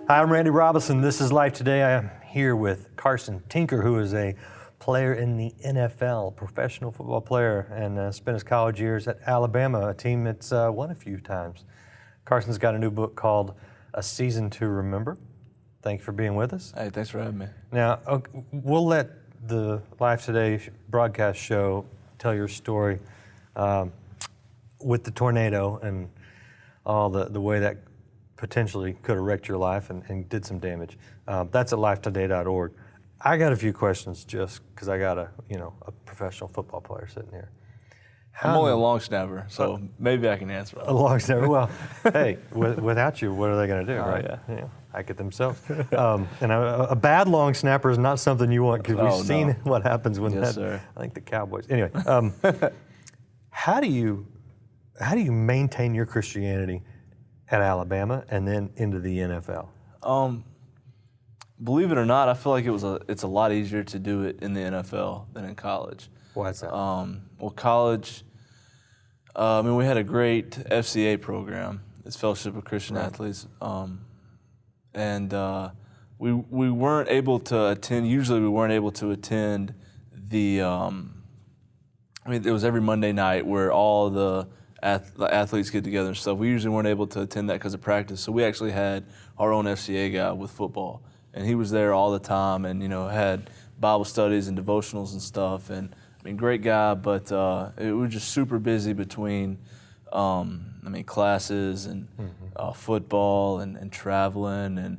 Hi, I'm Randy Robison. This is Life Today. I am here with Carson Tinker, who is a player in the NFL, professional football player, and spent his college years at Alabama, a team that's won a few times. Carson's got a new book called A Season to Remember. Thank you for being with us. Hey, thanks for having me. Now, we'll let the Life Today broadcast show tell your story with the tornado and all the way that potentially could have wrecked your life and did some damage. That's at lifetoday.org. I got a few questions just because I got a professional football player sitting here. I'm only a long snapper, so maybe I can answer that. A long snapper. Well, hey, without you, what are they going to do, right? Yeah. Hike it themselves. And a bad long snapper is not something you want because we've seen what happens when sir. I think the Cowboys. Anyway, how do you maintain your Christianity at Alabama and then into the NFL? Believe it or not, I feel like it's a lot easier to do it in the NFL than in college. Why is that? Well, college, we had a great FCA program. It's Fellowship of Christian Athletes. And we weren't able to attend, usually we weren't able to attend the, it was every Monday night where all the athletes get together and stuff. We usually weren't able to attend that because of practice. So we actually had our own FCA guy with football. And he was there all the time and, had Bible studies and devotionals and stuff. And great guy, but it was just super busy between, classes and football and traveling. And,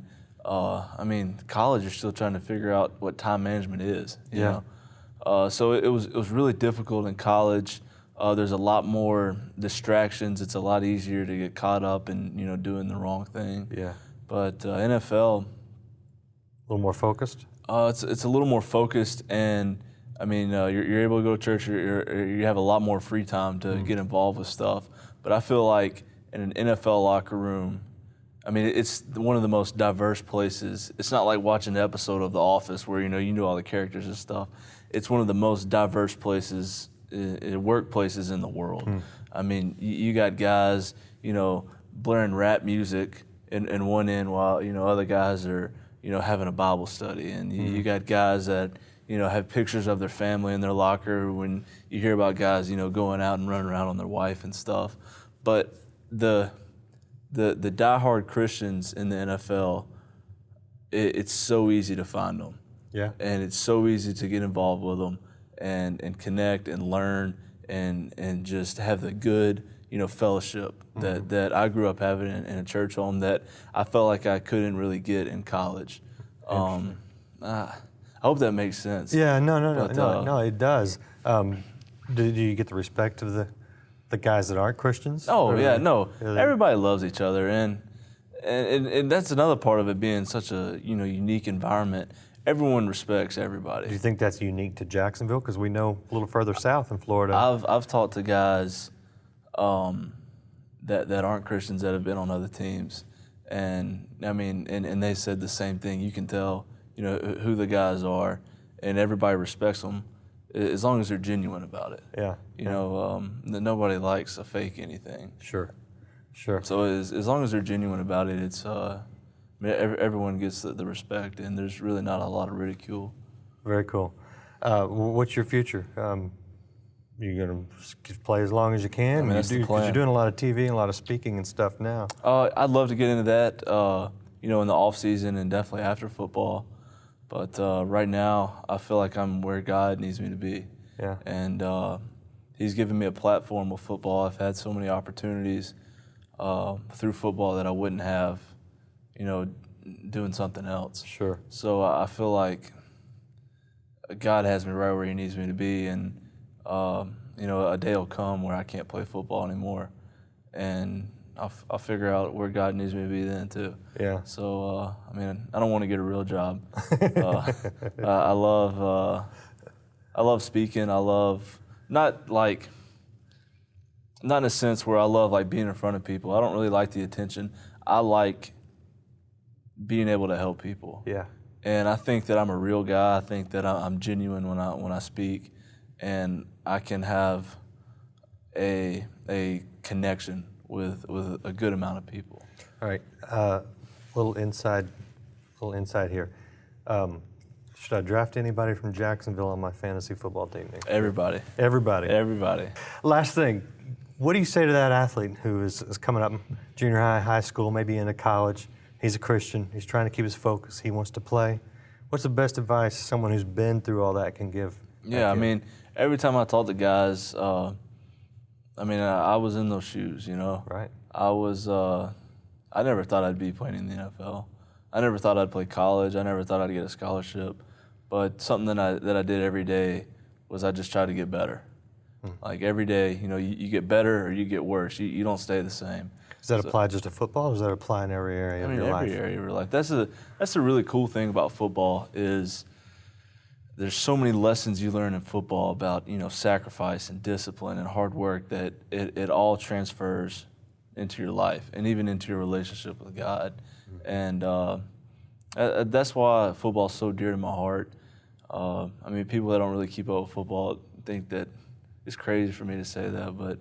college, you're still trying to figure out what time management is, you know. So it was really difficult in college. There's a lot more distractions. It's a lot easier to get caught up in, doing the wrong thing. Yeah. But NFL, A little more focused? It's a little more focused, and you're able to go to church. You have a lot more free time to get involved with stuff. But I feel like in an NFL locker room, it's one of the most diverse places. It's not like watching an episode of The Office where you know all the characters and stuff. It's one of the most diverse places, workplaces in the world. You got guys, blaring rap music in one end while other guys are having a Bible study, and you got guys that have pictures of their family in their locker. When you hear about guys going out and running around on their wife and stuff, but the diehard Christians in the NFL, it's so easy to find them. Yeah. And it's so easy to get involved with them and connect and learn and just have the good fellowship that I grew up having in a church home that I felt like I couldn't really get in college. I hope that makes sense. Yeah, no, it does. Do you get the respect of the guys that aren't Christians? Oh, yeah, no. Everybody loves each other, and that's another part of it being such a unique environment. Everyone respects everybody. Do you think that's unique to Jacksonville? Because we know a little further south in Florida. I've talked to guys that aren't Christians that have been on other teams, and they said the same thing. You can tell who the guys are, and everybody respects them as long as they're genuine about it. Yeah. Nobody likes a fake anything. Sure. So as long as they're genuine about it, it's everyone gets the respect, and there's really not a lot of ridicule. Very cool. What's your future? You're going to play as long as you can? That's the plan. Because you're doing a lot of TV and a lot of speaking and stuff now. I'd love to get into that, in the off season and definitely after football. But right now, I feel like I'm where God needs me to be. Yeah. And He's given me a platform with football. I've had so many opportunities through football that I wouldn't have, doing something else. Sure. So I feel like God has me right where He needs me to be, and a day will come where I can't play football anymore, and I'll figure out where God needs me to be then too. Yeah. So I don't want to get a real job. I love speaking. I love not in a sense where I love being in front of people. I don't really like the attention. I like being able to help people. Yeah. And I think that I'm a real guy. I think that I'm genuine when I speak, and I can have a connection with a good amount of people. All right. little inside here. Should I draft anybody from Jacksonville on my fantasy football team? Everybody. Everybody. Everybody. Last thing, what do you say to that athlete who is coming up, junior high, high school, maybe into college? He's a Christian. He's trying to keep his focus. He wants to play. What's the best advice someone who's been through all that can give? Yeah, I mean, every time I talk to guys, I was in those shoes, you know. Right. I never thought I'd be playing in the NFL. I never thought I'd play college. I never thought I'd get a scholarship. But something that I did every day was I just tried to get better. Like every day, you know, you get better or you get worse. You don't stay the same. Does that apply just to football, or does that apply in every area of your life? Every area of your life. That's a really cool thing about football is there's so many lessons you learn in football about, you know, sacrifice and discipline and hard work that it all transfers into your life and even into your relationship with God. And that's why football is so dear to my heart. People that don't really keep up with football think that it's crazy for me to say that, but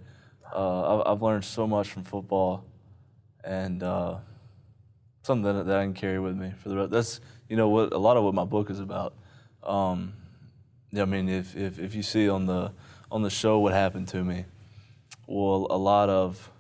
I've learned so much from football, and something that I can carry with me for the rest. That's, you know, what a lot of what my book is about. If you see on the show what happened to me, well, a lot of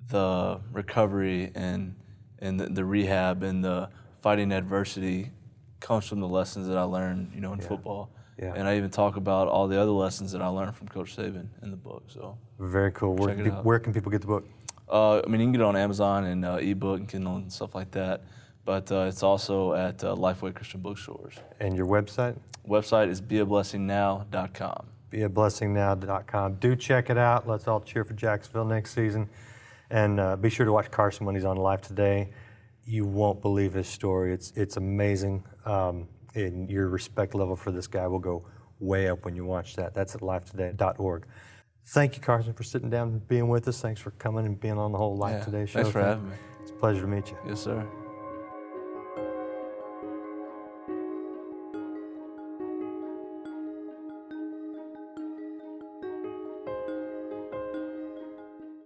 the recovery and the rehab and the fighting adversity comes from the lessons that I learned, you know, in football. Yeah. And I even talk about all the other lessons that I learned from Coach Saban in the book. So very cool. Where can people get the book? You can get it on Amazon and ebook and Kindle and stuff like that. But it's also at Lifeway Christian Bookstores. And your website? Website is beablessingnow.com. Beablessingnow.com. Do check it out. Let's all cheer for Jacksonville next season. And be sure to watch Carson when he's on Live Today. You won't believe his story. It's amazing. And your respect level for this guy will go way up when you watch that. That's at livetoday.org. Thank you, Carson, for sitting down and being with us. Thanks for coming and being on the whole Live Today show. Thanks for having me. It's a pleasure to meet you. Yes, sir.